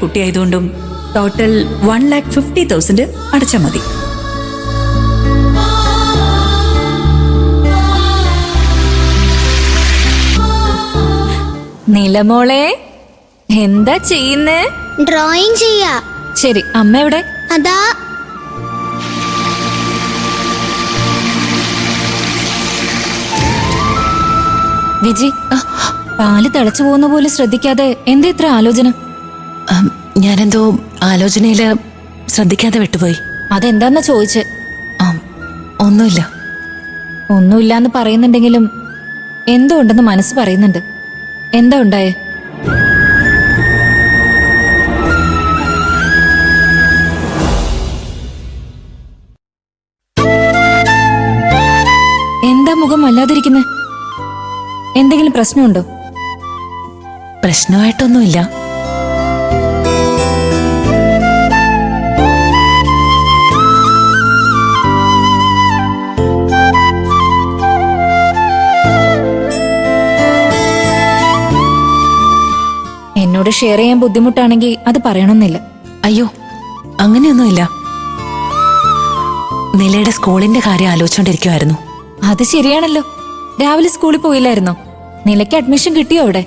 കുട്ടിയായതുകൊണ്ടും total 1,50,000 അടച്ചാൽ മതി. നിലമോളെ, എന്താ ചെയ്യുന്നേ? ഡ്രോയിങ് ചെയ്യാ. ശരി, അമ്മ എവിടെ? അതാ. വിജി, പാല് തിളച്ചു പോകുന്ന പോലെ ശ്രദ്ധിക്കാതെ എന്താ ഇത്ര ആലോചന? ഞാനെന്തോ ആലോചനയില് ശ്രദ്ധിക്കാതെ വിട്ടുപോയി. അതെന്താന്നാ ചോദിച്ചേ? ഒന്നുമില്ല. ഒന്നുമില്ലാന്ന് പറയുന്നുണ്ടെങ്കിലും എന്തോ ഉണ്ടെന്ന് മനസ്സ് പറയുന്നുണ്ട്. എന്താ ഉണ്ടായേ? എന്താ മുഖം വല്ലാതിരിക്കുന്നെ? എന്തെങ്കിലും പ്രശ്നമുണ്ടോ? പ്രശ്നമായിട്ടൊന്നുമില്ല. എന്നോട് ഷെയർ ചെയ്യാൻ ബുദ്ധിമുട്ടാണെങ്കിൽ അത് പറയണമെന്നില്ല. അയ്യോ, അങ്ങനെയൊന്നുമില്ല. നിലയുടെ സ്കൂളിന്റെ കാര്യം ആലോചിച്ചോണ്ടിരിക്കുവായിരുന്നു. അത് ശരിയാണല്ലോ. രാവിലെ സ്കൂളിൽ പോയില്ലായിരുന്നോ? നിലയ്ക്ക് അഡ്മിഷൻ കിട്ടിയോ അവിടെ?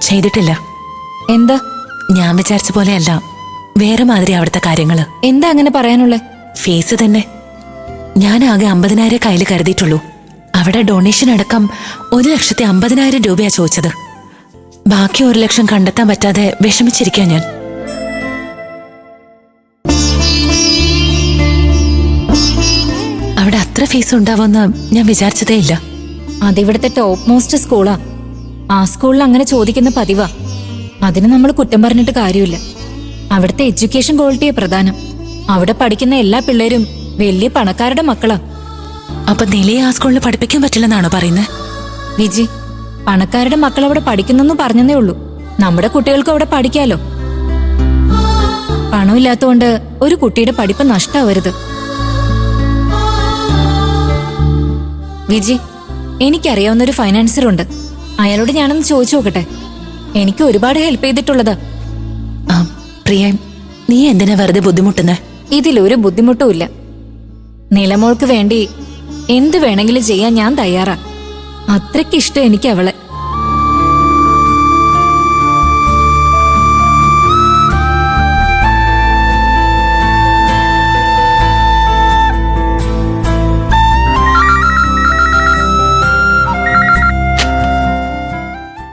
ചെയ്തിട്ടില്ല. എന്താ? ഞാൻ വിചാരിച്ച പോലെയല്ല, വേറെ മാതിരി അവിടുത്തെ കാര്യങ്ങള്. എന്താ അങ്ങനെ പറയാനുള്ളേ? ഫീസ് തന്നെ. ഞാൻ ആകെ 50,000 കയ്യിൽ കരുതിയിട്ടുള്ളൂ. അവിടെ ഡൊണേഷൻ അടക്കം 1,50,000 രൂപയാ ചോദിച്ചത്. ബാക്കി 1 ലക്ഷം കണ്ടെത്താൻ പറ്റാതെ വിഷമിച്ചിരിക്കാൻ ഞാൻ. അവിടെ അത്ര ഫീസ് ഉണ്ടാവുമെന്ന് ഞാൻ വിചാരിച്ചതേ ഇല്ല. അതിവിടുത്തെ ടോപ്പ് മോസ്റ്റ് സ്കൂളാ. ആ സ്കൂളിൽ അങ്ങനെ ചോദിക്കുന്ന പതിവാ. അതിന് നമ്മൾ കുറ്റം പറഞ്ഞിട്ട് കാര്യമില്ല. അവിടുത്തെ എഡ്യൂക്കേഷൻ ക്വാളിറ്റിയെ പ്രധാനം. അവിടെ പഠിക്കുന്ന എല്ലാ പിള്ളേരും വലിയ പണക്കാരുടെ മക്കളാ. അപ്പൊ നിലയെ ആ സ്കൂളിൽ പഠിപ്പിക്കാൻ പറ്റില്ലെന്നാണോ പറയുന്നത്? വിജി, പണക്കാരുടെ മക്കൾ അവിടെ പഠിക്കുന്നെന്ന് പറഞ്ഞതേ ഉള്ളൂ. നമ്മുടെ കുട്ടികൾക്കും അവിടെ പഠിക്കാലോ. പണമില്ലാത്തോണ്ട് ഒരു കുട്ടിയുടെ പഠിപ്പ് നഷ്ടാവരുത്. വിജി, എനിക്കറിയാവുന്നൊരു ഫൈനാൻസർ ഉണ്ട്. അയാളോട് ഞാനൊന്ന് ചോദിച്ചു നോക്കട്ടെ. എനിക്ക് ഒരുപാട് ഹെൽപ്പ് ചെയ്തിട്ടുള്ളതാ. പ്രിയ, നീ എന്തിനാ വെറുതെ ബുദ്ധിമുട്ടുന്നേ? ഇതിലൊരു ബുദ്ധിമുട്ടുമില്ല. നിലമോൾക്ക് വേണ്ടി എന്ത് വേണമെങ്കിലും ചെയ്യാൻ ഞാൻ തയ്യാറാ. അത്രയ്ക്കിഷ്ടം എനിക്ക് അവളെ.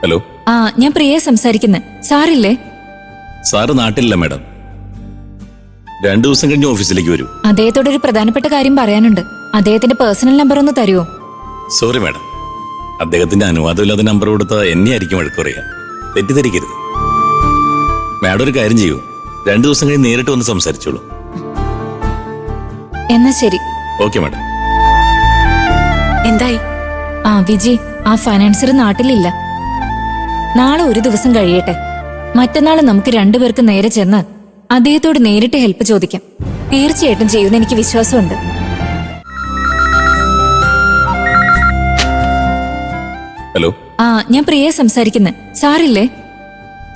ഹലോ. ഞാൻ പ്രിയ സംസാരിക്കുന്നത്. സാറില്ലേ? സാറ് നാട്ടിലില്ല മാഡം. 2 ദിവസം കഴിഞ്ഞ് ഓഫീസിലേക്ക് വരൂ. അദ്ദേഹത്തോടൊരു പ്രധാനപ്പെട്ട കാര്യം പറയാനുണ്ട്. അദ്ദേഹത്തിന്റെ പേഴ്സണൽ നമ്പർ ഒന്ന് തരുമോ? സോറി മാഡം, അദ്ദേഹത്തിന്റെ അനുവാദമില്ലാതെ നമ്പർ കൊടുത്ത എന്നെ ആയിരിക്കും വഴക്ക് പറയുക. തെറ്റിദ്ധരിക്കരുത്. മാഡം ഒരു കാര്യം ചെയ്യൂ, 2 ദിവസം കഴിഞ്ഞ് നേരിട്ട് വന്ന് സംസാരിച്ചോളൂ. എന്നാ ശരി. Okay madam. എന്തായി? വിജി, ആ ഫൈനാൻസർ നാട്ടിലില്ല. നാളെ ഒരു ദിവസം കഴിയട്ടെ. മറ്റന്നാൾ നമുക്ക് രണ്ടുപേർക്ക് നേരെ ചെന്ന് അദ്ദേഹത്തോട് നേരിട്ട് ഹെൽപ്പ് ചോദിക്കാം. തീർച്ചയായിട്ടും ചെയ്യുമെന്ന് എനിക്ക് വിശ്വാസമുണ്ട്. ഹലോ. ഞാൻ പ്രിയ സംസാരിക്കുന്നത്. സാറില്ലേ?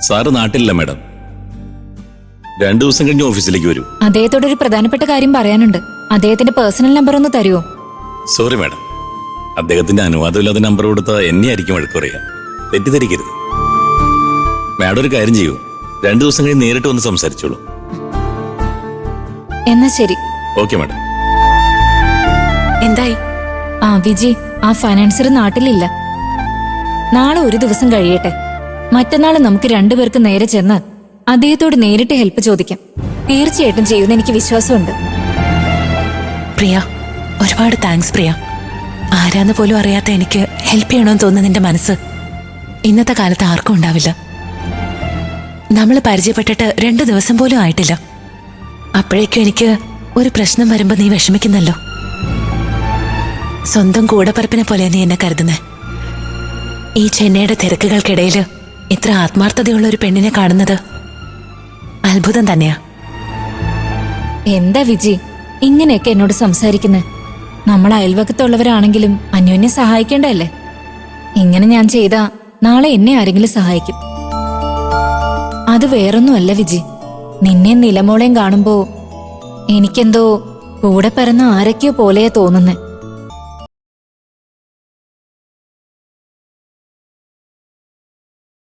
സാറ് നാട്ടിലില്ല മാഡം. 2 ദിവസം കഴിഞ്ഞ് ഓഫീസിലേക്ക് വരൂ. അദ്ദേഹത്തോടൊരു പ്രധാനപ്പെട്ട കാര്യം പറയാനുണ്ട്. അദ്ദേഹത്തിന്റെ പേഴ്സണൽ നമ്പർ ഒന്ന് തരുമോ? സോറി മാഡം, അദ്ദേഹത്തിന്റെ അനുവാദമില്ലാതെ നമ്പർ കൊടുത്ത എന്നെ ആയിരിക്കും വഴക്ക് പറയുക. തെറ്റിദ്ധരിക്കരുത്. മാഡം ഒരു കാര്യം ചെയ്യൂ, 2 ദിവസം കഴിഞ്ഞ് നേരിട്ട് വന്ന് സംസാരിച്ചോളൂ. എന്നാ ശരി. Okay madam. എന്തായി? വിജി, ആ ഫൈനാൻസർ നാട്ടിലില്ല. നാളെ ഒരു ദിവസം കഴിയട്ടെ. മറ്റന്നാൾ നമുക്ക് രണ്ടുപേർക്ക് നേരെ ചെന്ന് അദ്ദേഹത്തോട് നേരിട്ട് ഹെൽപ്പ് ചോദിക്കാം. തീർച്ചയായിട്ടും ചെയ്യുമെന്ന് എനിക്ക് വിശ്വാസമുണ്ട്. പ്രിയ, ഒരുപാട് താങ്ക്സ് പ്രിയ. ആരാന്ന് പോലും അറിയാത്ത എനിക്ക് ഹെൽപ്പ് ചെയ്യണമെന്ന് തോന്നുന്ന നിന്റെ മനസ്സ് ഇന്നത്തെ കാലത്ത് ആർക്കും ഉണ്ടാവില്ല. നമ്മൾ പരിചയപ്പെട്ടിട്ട് 2 ദിവസം പോലും ആയിട്ടില്ല. അപ്പോഴേക്കും എനിക്ക് ഒരു പ്രശ്നം വരുമ്പോ നീ വിഷമിക്കുന്നല്ലോ. സ്വന്തം കൂടപ്പറപ്പിനെ പോലെ നീ എന്നെ കരുതുന്നേ. ഈ ചെന്നൈയുടെ തിരക്കുകൾക്കിടയിൽ ഇത്ര ആത്മാർത്ഥതയുള്ള ഒരു പെണ്ണിനെ കാണുന്നത് അത്ഭുതം തന്നെയാ. എന്താ വിജി ഇങ്ങനെയൊക്കെ എന്നോട് സംസാരിക്കുന്നത്? നമ്മൾ അയൽവക്കത്തുള്ളവരാണെങ്കിലും അന്യോന്യം സഹായിക്കേണ്ടല്ലേ? ഇങ്ങനെ ഞാൻ ചെയ്താ നാളെ എന്നെ ആരെങ്കിലും സഹായിക്കും. അത് വേറൊന്നുമല്ല വിജി. നിന്നെയും നിലമോളെയും കാണുമ്പോ എനിക്കെന്തോ കൂടെ പിറന്ന ആരൊക്കെയോ പോലെയാ തോന്നുന്നേ.